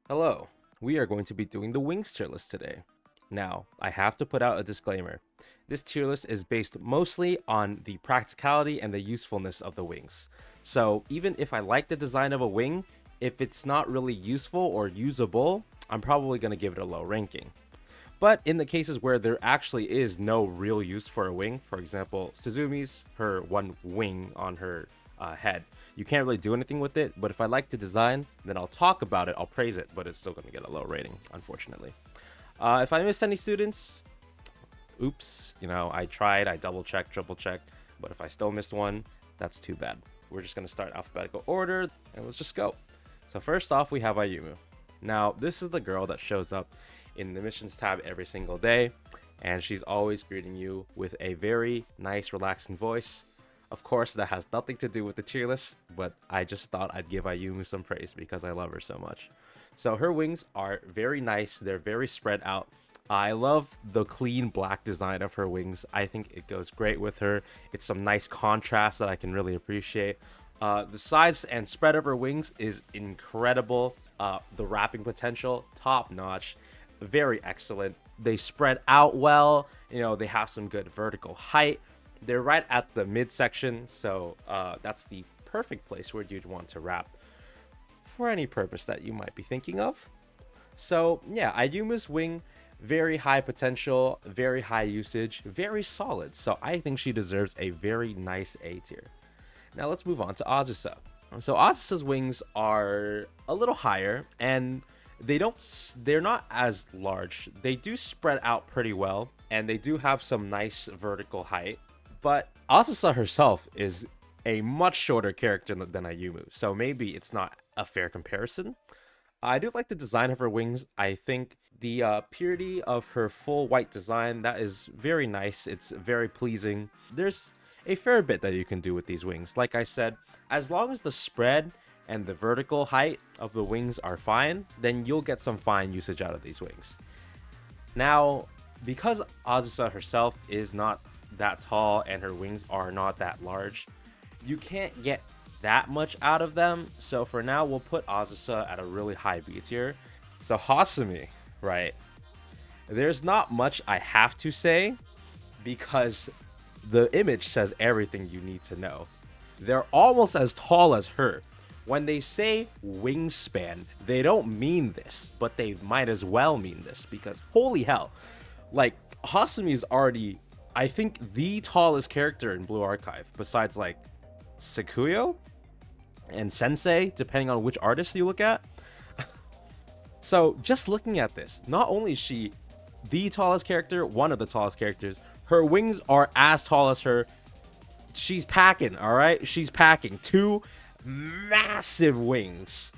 Hello, we are going to be doing the wings tier list today. Now, I have to put out a disclaimer. This tier list is based mostly on the practicality and the usefulness of the wings. So, even if I like the design of a wing, if it's not really useful or usable, I'm probably going to give it a low ranking. But in the cases where there actually is no real use for a wing, for example, Suzumi's, her one wing on her head, you can't really do anything with it. But if I like the design, then I'll talk about it, I'll praise it, but it's still going to get a low rating, unfortunately. If I missed any students, oops, I tried, I double checked, triple checked, but if I still missed one, that's too bad. We're just going to start alphabetical order, and let's just go. So first off, we have Ayumu. Now, this is the girl that shows up in the missions tab every single day, and she's always greeting you with a very nice, relaxing voice. Of course, that has nothing to do with the tier list, but I just thought I'd give Ayumu some praise because I love her so much. So her wings are very nice, they're very spread out. I love the clean black design of her wings. I think it goes great with her. It's some nice contrast that I can really appreciate. The size and spread of her wings is incredible. The wrapping potential, top notch, very excellent. They spread out well. They have some good vertical height. They're right at the midsection, so that's the perfect place where you'd want to wrap for any purpose that you might be thinking of. So yeah, Ayuma's wing, very high potential, very high usage, very solid. So I think she deserves a very nice A tier. Now let's move on to Azusa. So Azusa's wings are a little higher, and they're not as large. They do spread out pretty well, and they do have some nice vertical height. But Azusa herself is a much shorter character than Ayumu, so maybe it's not a fair comparison. I do like the design of her wings. I think the purity of her full white design, that is very nice. It's very pleasing. There's a fair bit that you can do with these wings. Like I said, as long as the spread and the vertical height of the wings are fine, then you'll get some fine usage out of these wings. Now, because Azusa herself is not that tall and her wings are not that large, you can't get that much out of them. So for now, we'll put Azusa at a really high B tier. So Hasumi, right? There's not much I have to say because the image says everything you need to know. They're almost as tall as her. When they say wingspan, they don't mean this, but they might as well mean this because holy hell, like Hasumi is already, I think, the tallest character in Blue Archive besides like Sakuyo and Sensei, depending on which artist you look at. So just looking at this, not only is she the tallest character, one of the tallest characters, her wings are as tall as her. She's packing, all right? She's packing two massive wings.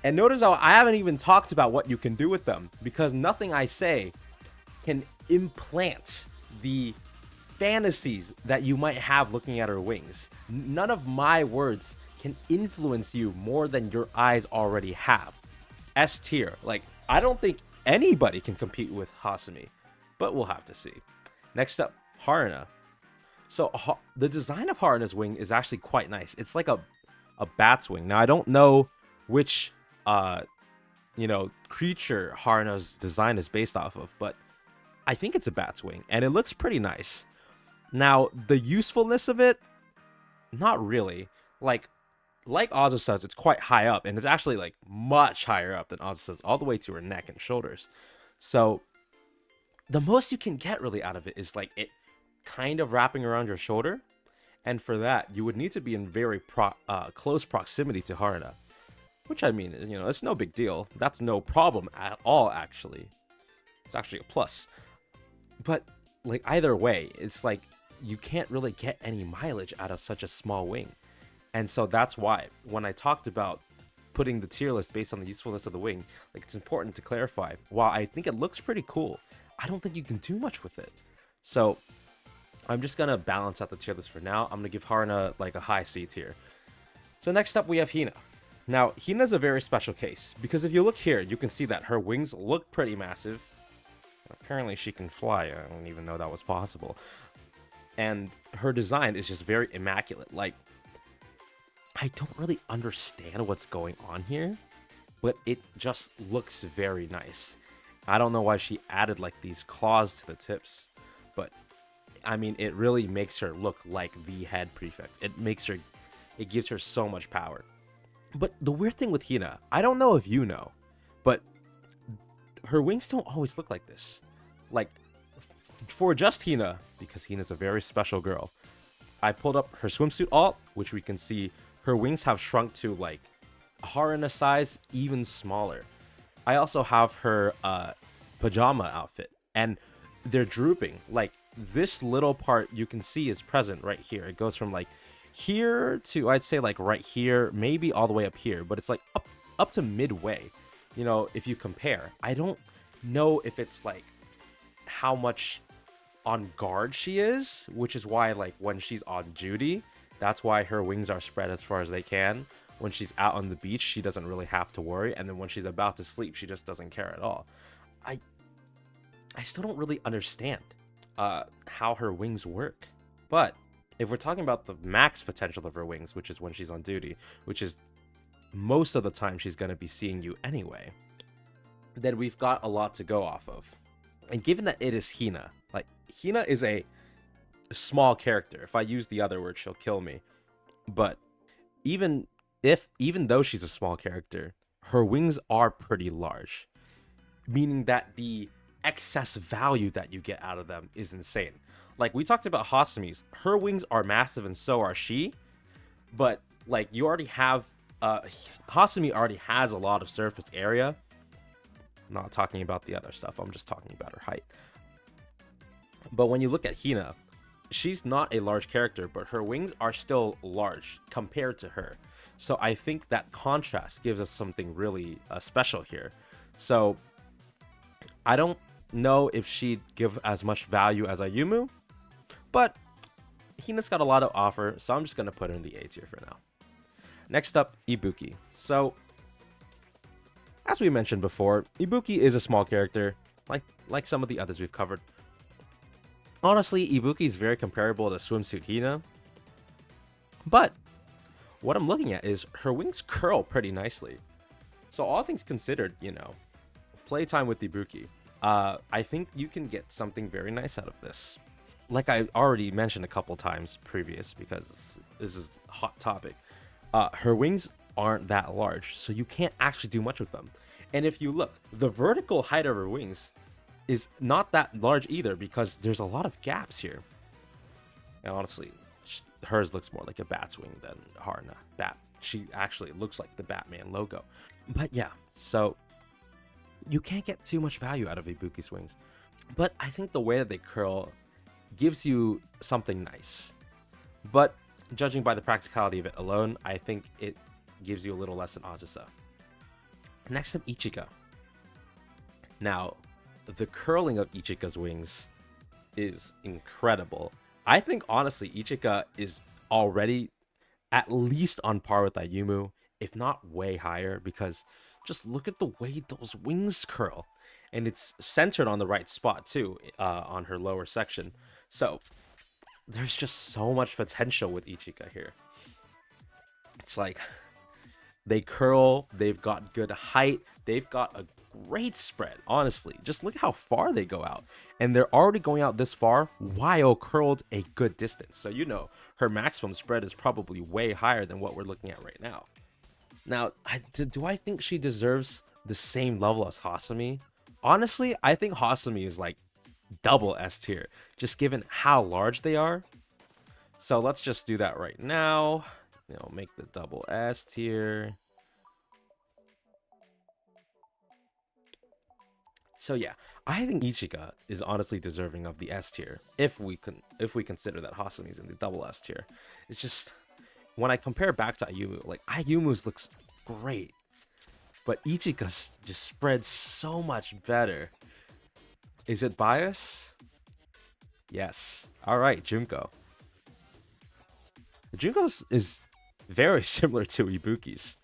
And notice how I haven't even talked about what you can do with them because nothing I say can implant the fantasies that you might have looking at her wings. None of my words can influence you more than your eyes already have. S tier. Like, I don't think anybody can compete with Hasumi, but we'll have to see. Next up, Haruna. So the design of Haruna's wing is actually quite nice. It's like a bat's wing. Now I don't know which creature Haruna's design is based off of, but I think it's a bat's wing, and it looks pretty nice. Now the usefulness of it, not really. Like Ozza says, it's quite high up, and it's actually like much higher up than Ozza says, all the way to her neck and shoulders. So the most you can get really out of it is like it kind of wrapping around your shoulder, and for that you would need to be in very close proximity to Haruna, which I mean, it's no big deal. That's no problem at all. Actually, it's actually a plus. But like either way, it's like you can't really get any mileage out of such a small wing. And so that's why when I talked about putting the tier list based on the usefulness of the wing, like it's important to clarify. While I think it looks pretty cool, I don't think you can do much with it. So I'm just gonna balance out the tier list for now. I'm gonna give Haruna like a high C tier. So next up we have Hina. Now Hina's a very special case because if you look here, you can see that her wings look pretty massive. Apparently she can fly. I don't even know that was possible. And her design is just very immaculate. Like, I don't really understand what's going on here. but it just looks very nice. I don't know why she added like these claws to the tips, but I mean, it really makes her look like the head prefect. It gives her so much power. But the weird thing with Hina, I don't know if you know, but her wings don't always look like this. Like, for just Hina, because Hina's a very special girl, I pulled up her swimsuit alt, which we can see her wings have shrunk to like haruna size, even smaller. I also have her pajama outfit, and they're drooping. Like, this little part you can see is present right here. It goes from like here to, I'd say, like right here, maybe all the way up here, but it's like up to midway. You know, if you compare, I don't know if it's like how much on guard she is, which is why like when she's on duty, that's why her wings are spread as far as they can. When she's out on the beach, she doesn't really have to worry, and then when she's about to sleep, she just doesn't care at all. I still don't really understand how her wings work. But if we're talking about the max potential of her wings, which is when she's on duty, which is most of the time she's going to be seeing you anyway, then we've got a lot to go off of. And given that it is Hina, like, Hina is a small character. If I use the other word, she'll kill me. But even though she's a small character, her wings are pretty large, meaning that the excess value that you get out of them is insane. Like, we talked about Hasumi's, her wings are massive and so are she, but like, you already have Hasumi already has a lot of surface area. I'm not talking about the other stuff, I'm just talking about her height. But when you look at Hina, she's not a large character, but her wings are still large compared to her. So I think that contrast gives us something really special here. So I don't know if she'd give as much value as Ayumu, but Hina's got a lot to offer, so I'm just going to put her in the A tier for now. Next up, Ibuki. So, as we mentioned before, Ibuki is a small character, like some of the others we've covered. Honestly, Ibuki is very comparable to Swimsuit Hina, but what I'm looking at is her wings curl pretty nicely. So all things considered, you know, playtime with Ibuki, I think you can get something very nice out of this. Like I already mentioned a couple times previous, because this is a hot topic, her wings aren't that large, so you can't actually do much with them. And if you look, the vertical height of her wings is not that large either, because there's a lot of gaps here. And honestly, hers looks more like a bat's wing than Haruna. She actually looks like the Batman logo. But yeah, so you can't get too much value out of Ibuki's wings. But I think the way that they curl gives you something nice. But judging by the practicality of it alone, I think it gives you a little less than azusa. Next up, Ichika. Now, the curling of Ichika's wings is incredible. I think honestly, Ichika is already at least on par with Ayumu, if not way higher, because just look at the way those wings curl. And it's centered on the right spot too, on her lower section. So there's just so much potential with Ichika here. It's like, they curl, they've got good height, they've got a great spread, honestly. Just look at how far they go out. And they're already going out this far while curled a good distance. So you know, her maximum spread is probably way higher than what we're looking at right now. Now, do I think she deserves the same level as Hasumi? Honestly, I think Hasumi is like double S tier, just given how large they are. So let's just do that right now. You know, make the double S tier. So yeah, I think Ichika is honestly deserving of the S tier if we consider that Hasumi's in the double S tier. It's just, when I compare back to Ayumu, like, Ayumu's looks great, but Ichika's just spreads so much better. Is it bias? Yes. All right, Junko. Junko's is very similar to Ibuki's,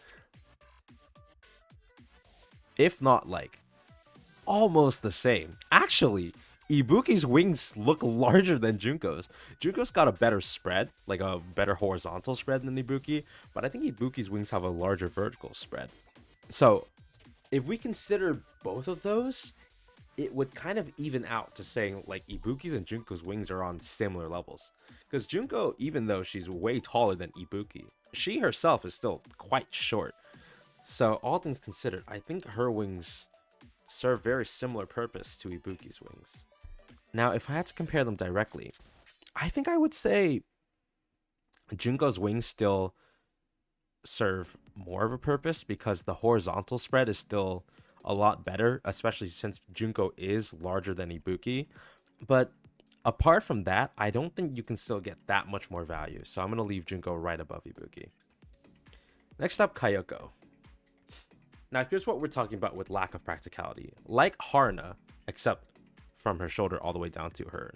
if not like almost the same. Actually, Ibuki's wings look larger than Junko's. Junko's got a better spread, like a better horizontal spread than Ibuki, but I think Ibuki's wings have a larger vertical spread. So if we consider both of those, it would kind of even out to saying like Ibuki's and Junko's wings are on similar levels. Because Junko, even though she's way taller than Ibuki, she herself is still quite short. So all things considered, I think her wings serve very similar purpose to Ibuki's wings. Now, if I had to compare them directly, I think I would say Junko's wings still serve more of a purpose because the horizontal spread is still a lot better, especially since Junko is larger than Ibuki. But apart from that, I don't think you can still get that much more value. So I'm going to leave Junko right above Ibuki. Next up, Kayoko. Now, here's what we're talking about with lack of practicality. Like Haruna, except from her shoulder all the way down to her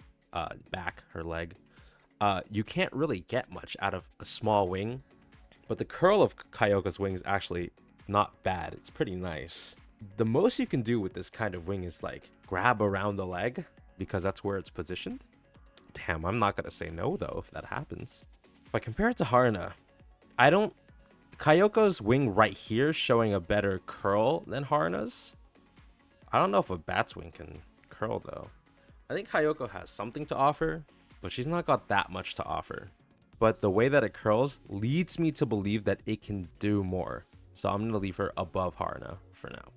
back, her leg, you can't really get much out of a small wing. But the curl of Kayoko's wing is actually not bad. It's pretty nice. The most you can do with this kind of wing is like grab around the leg because that's where it's positioned. Damn, I'm not going to say no though if that happens. But compared to Haruna, I don't... Kayoko's wing right here showing a better curl than Haruna's. I don't know if a bat's wing can curl though. I think Kayoko has something to offer, but she's not got that much to offer. But the way that it curls leads me to believe that it can do more. So I'm going to leave her above Haruna for now.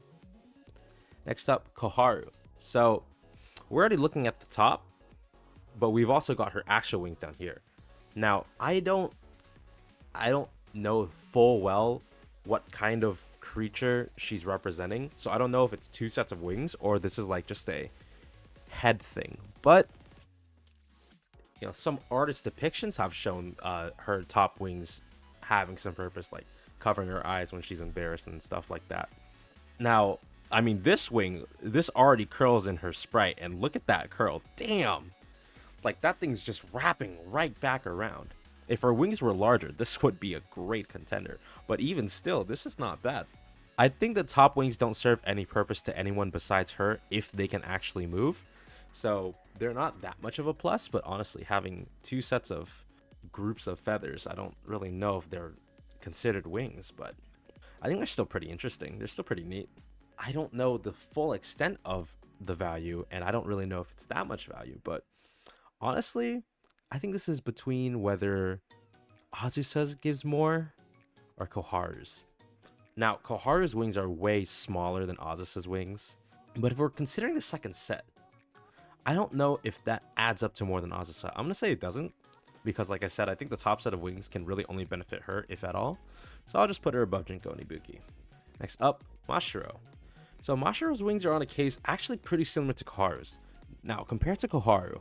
Next up, Koharu. So we're already looking at the top, but we've also got her actual wings down here. Now, I don't know full well what kind of creature she's representing. So I don't know if it's two sets of wings or this is like just a head thing. But you know, some artist depictions have shown her top wings having some purpose, like covering her eyes when she's embarrassed and stuff like that. Now, I mean, this wing, this already curls in her sprite, and look at that curl. Damn! Like, that thing's just wrapping right back around. If her wings were larger, this would be a great contender. But even still, this is not bad. I think the top wings don't serve any purpose to anyone besides her if they can actually move. So they're not that much of a plus, but honestly, having two sets of groups of feathers, I don't really know if they're considered wings, but I think they're still pretty interesting. They're still pretty neat. I don't know the full extent of the value, and I don't really know if it's that much value, but honestly, I think this is between whether Azusa's gives more or Koharu's. Now, Koharu's wings are way smaller than Azusa's wings, but if we're considering the second set, I don't know if that adds up to more than Azusa. I'm going to say it doesn't, because like I said, I think the top set of wings can really only benefit her, if at all. So I'll just put her above Junko and Ibuki. Next up, Mashiro. So Mashiro's wings are on a case actually pretty similar to Koharu's. Now, compared to Koharu,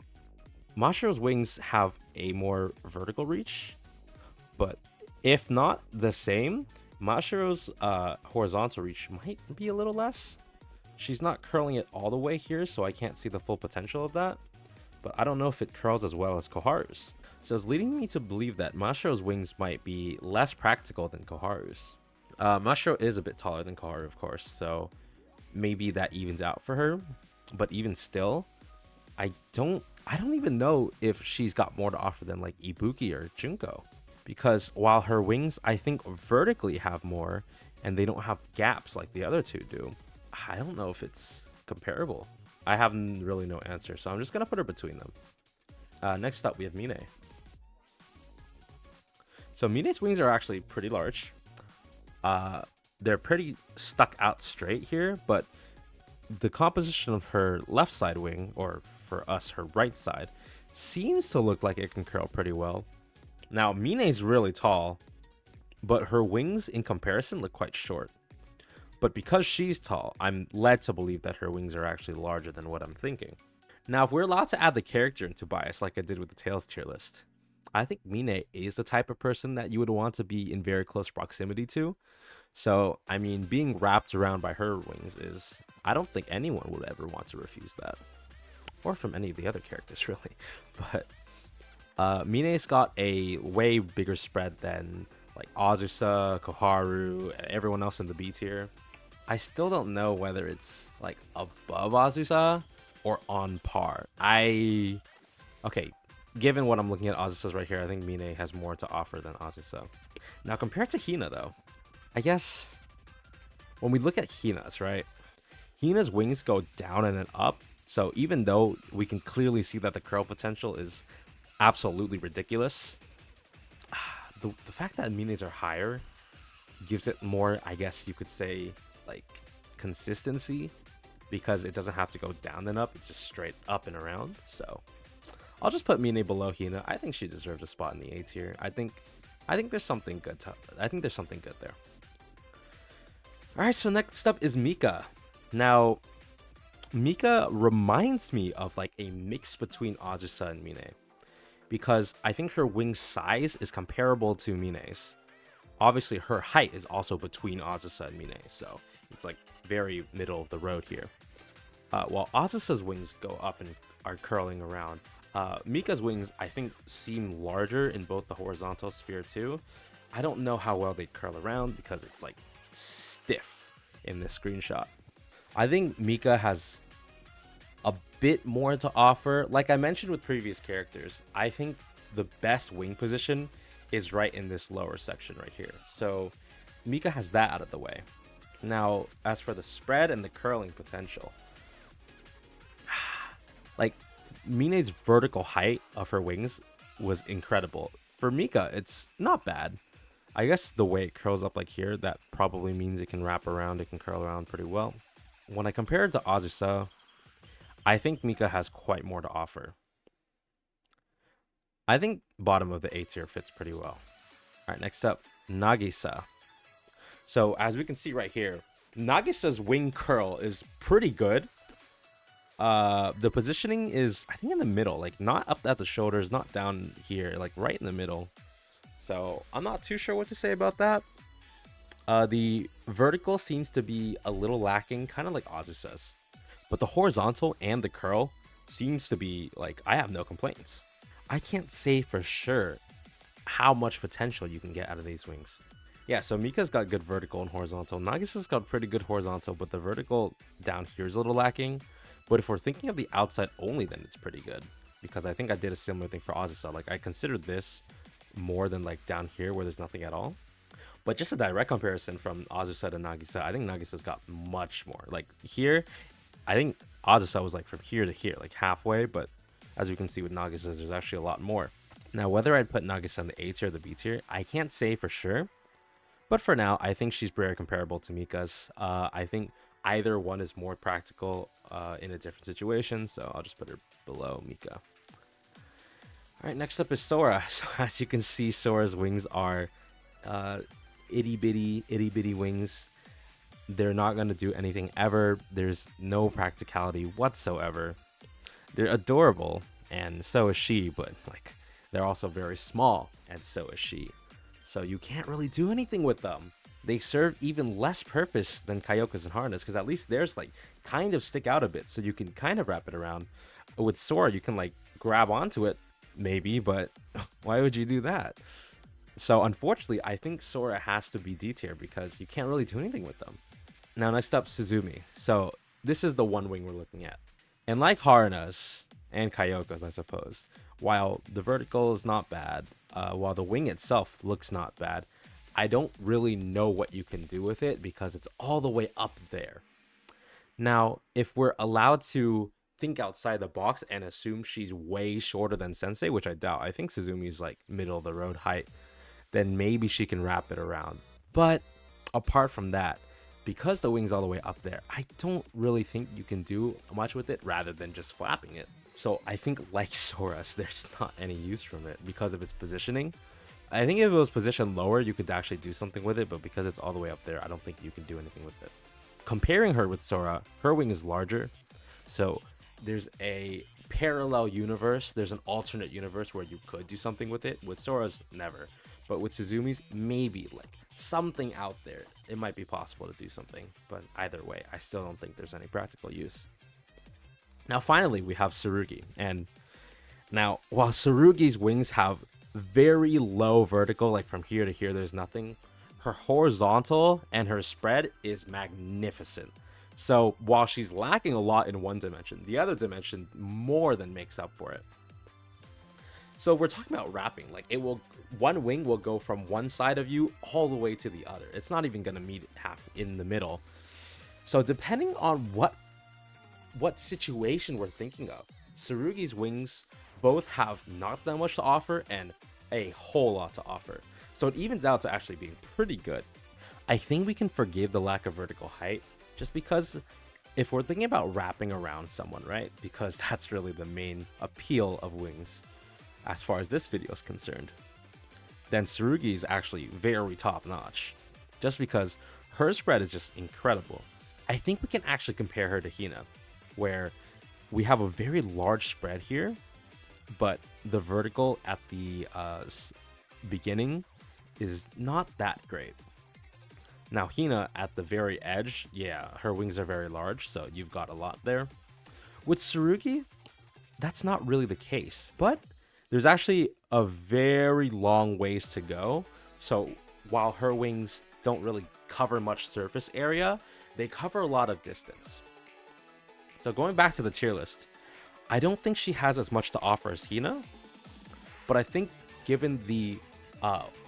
Mashiro's wings have a more vertical reach, but if not the same, Mashiro's horizontal reach might be a little less. She's not curling it all the way here, so I can't see the full potential of that, but I don't know if it curls as well as Koharu's. So it's leading me to believe that Mashiro's wings might be less practical than Koharu's. Mashiro is a bit taller than Koharu, of course, so maybe that evens out for her, but even still, I don't even know if she's got more to offer than like Ibuki or Junko, because while her wings I think vertically have more and they don't have gaps like the other two do, I don't know if it's comparable. I have really no answer, so I'm just gonna put her between them. Next up, we have Mine. So Mine's wings are actually pretty large. They're pretty stuck out straight here, but the composition of her left side wing, or for us, her right side, seems to look like it can curl pretty well. Now, Mine's really tall, but her wings in comparison look quite short. But because she's tall, I'm led to believe that her wings are actually larger than what I'm thinking. Now, if we're allowed to add the character into bias like I did with the Tails tier list, I think Mine is the type of person that you would want to be in very close proximity to. So, I mean, being wrapped around by her wings is... I don't think anyone would ever want to refuse that. Or from any of the other characters, really. But Mine's got a way bigger spread than like Azusa, Koharu, and everyone else in the B tier. I still don't know whether it's like above Azusa or on par. Okay, given what I'm looking at Azusa's right here, I think Mine has more to offer than Azusa. Now, compared to Hina, though, I guess when we look at Hina's, right? Hina's wings go down and then up. So even though we can clearly see that the curl potential is absolutely ridiculous, the fact that Mine's are higher gives it more, I guess you could say, like consistency, because it doesn't have to go down and up. It's just straight up and around. So I'll just put Mine below Hina. I think she deserves a spot in the A tier. I think there's something good. I think there's something good there. All right, so next up is Mika. Now, Mika reminds me of like a mix between Azusa and Mine, because I think her wing size is comparable to Mine's. Obviously, her height is also between Azusa and Mine, so it's like very middle of the road here. While Azusa's wings go up and are curling around, Mika's wings, I think, seem larger in both the horizontal sphere too. I don't know how well they curl around because it's like stiff in this screenshot. I think Mika has a bit more to offer. Like I mentioned with previous characters, I think the best wing position is right in this lower section right here. So Mika has that out of the way. Now, as for the spread and the curling potential, like Mine's vertical height of her wings was incredible. For Mika, it's not bad. I guess the way it curls up like here, that probably means it can wrap around, it can curl around pretty well. When I compare it to Azusa, I think Mika has quite more to offer. I think bottom of the A tier fits pretty well. All right, next up, Nagisa. So as we can see right here, Nagisa's wing curl is pretty good. The positioning is, I think, in the middle, like not up at the shoulders, not down here, like right in the middle. So I'm not too sure what to say about that. The vertical seems to be a little lacking, kind of like Azusa's. But the horizontal and the curl seems to be like, I have no complaints. I can't say for sure how much potential you can get out of these wings. Yeah, so Mika's got good vertical and horizontal. Nagisa's got pretty good horizontal, but the vertical down here is a little lacking. But if we're thinking of the outside only, then it's pretty good. Because I think I did a similar thing for Azusa. Like, I considered this more than like down here where there's nothing at all. But just a direct comparison from Azusa to Nagisa, I think Nagisa's got much more. Like here, I think Azusa was like from here to here, like halfway. But as you can see with Nagisa, there's actually a lot more. Now, whether I'd put Nagisa in the A tier or the B tier, I can't say for sure. But for now, I think she's very comparable to Mika's. I think either one is more practical in a different situation, so I'll just put her below Mika. All right, next up is Sora. So as you can see, Sora's wings are itty bitty wings. They're not going to do anything ever. There's no practicality whatsoever. They're adorable, and so is she, but like they're also very small, and so is she. So you can't really do anything with them. They serve even less purpose than Kayoko's and Haruna's, because at least theirs like kind of stick out a bit, so you can kind of wrap it around. With Sora, you can like grab onto it, maybe, but why would you do that? So unfortunately, I think Sora has to be D tier because you can't really do anything with them. Now next up, Suzumi. So this is the one wing we're looking at. And like Haruna's and Kayoko's, I suppose, while the vertical is not bad, while the wing itself looks not bad, I don't really know what you can do with it because it's all the way up there. Now, if we're allowed to think outside the box and assume she's way shorter than Sensei, which I doubt, I think Suzumi's like middle of the road height, then maybe she can wrap it around. But apart from that, because the wing's all the way up there, I don't really think you can do much with it rather than just flapping it. So I think like Sora's, there's not any use from it because of its positioning. I think if it was positioned lower, you could actually do something with it, but because it's all the way up there, I don't think you can do anything with it. Comparing her with Sora, her wing is larger, so there's a parallel universe, there's an alternate universe where you could do something with it. With Sora's, never. But with Suzumi's, maybe, like, something out there, it might be possible to do something. But either way, I still don't think there's any practical use. Now, finally, we have Tsurugi. And now, while Tsurugi's wings have very low vertical, like from here to here, there's nothing, her horizontal and her spread is magnificent. So while she's lacking a lot in one dimension, the other dimension more than makes up for it. So we're talking about wrapping, like one wing will go from one side of you all the way to the other. It's not even going to meet half in the middle. So depending on what situation we're thinking of, Tsurugi's wings both have not that much to offer and a whole lot to offer. So it evens out to actually being pretty good. I think we can forgive the lack of vertical height just because if we're thinking about wrapping around someone, right? Because that's really the main appeal of wings as far as this video is concerned. Then Tsurugi is actually very top notch just because her spread is just incredible. I think we can actually compare her to Hina, where we have a very large spread here, but the vertical at the beginning is not that great. Now Hina at the very edge, yeah, her wings are very large, so you've got a lot there. With Tsurugi, that's not really the case, but there's actually a very long ways to go. So while her wings don't really cover much surface area, they cover a lot of distance. So going back to the tier list, I don't think she has as much to offer as Hina, but I think given the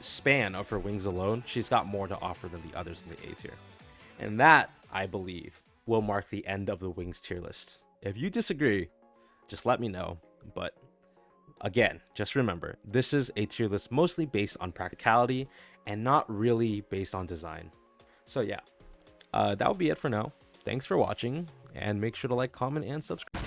span of her wings alone, she's got more to offer than the others in the A tier. And that, I believe, will mark the end of the wings tier list. If you disagree, just let me know. But again, just remember, this is a tier list mostly based on practicality and not really based on design. So yeah, that will be it for now. Thanks for watching, and make sure to like, comment, and subscribe.